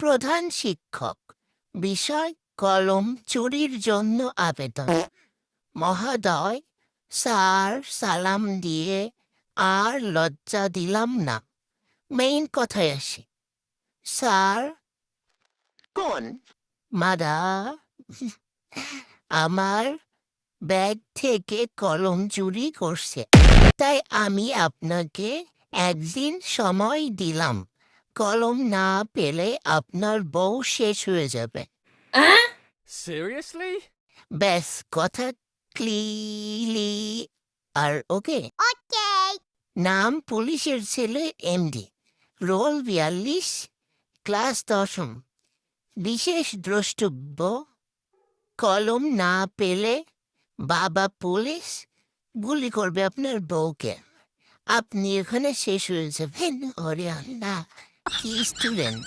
প্রধান শিক্ষক, বিষয় কলম চুরির জন্য আবেদন। মহোদয়, স্যার সালাম দিয়ে আর লজ্জা দিলাম না। মেইন কথায় আসি। স্যার কোন মাদা আমার ব্যাগ থেকে কলম চুরি করছে, তাই আমি আপনাকে একদিন সময় দিলাম। কলম না পেলে আপনার বউ শেষ হয়ে যাবে। Seriously? ব্যাস কথা ক্লিলি আর ওকে। নাম পুলিশের ছেলে এমডি, রোল 42, ক্লাস 10। বিশেষ দ্রষ্টব্য, কলম না পেলে বাবা পুলিশ গুলি করবে আপনার বউকে। আপনি এখানে শেষ হয়ে যাবেন। ওরে আল্লাহ, কি স্টুডেন্ট!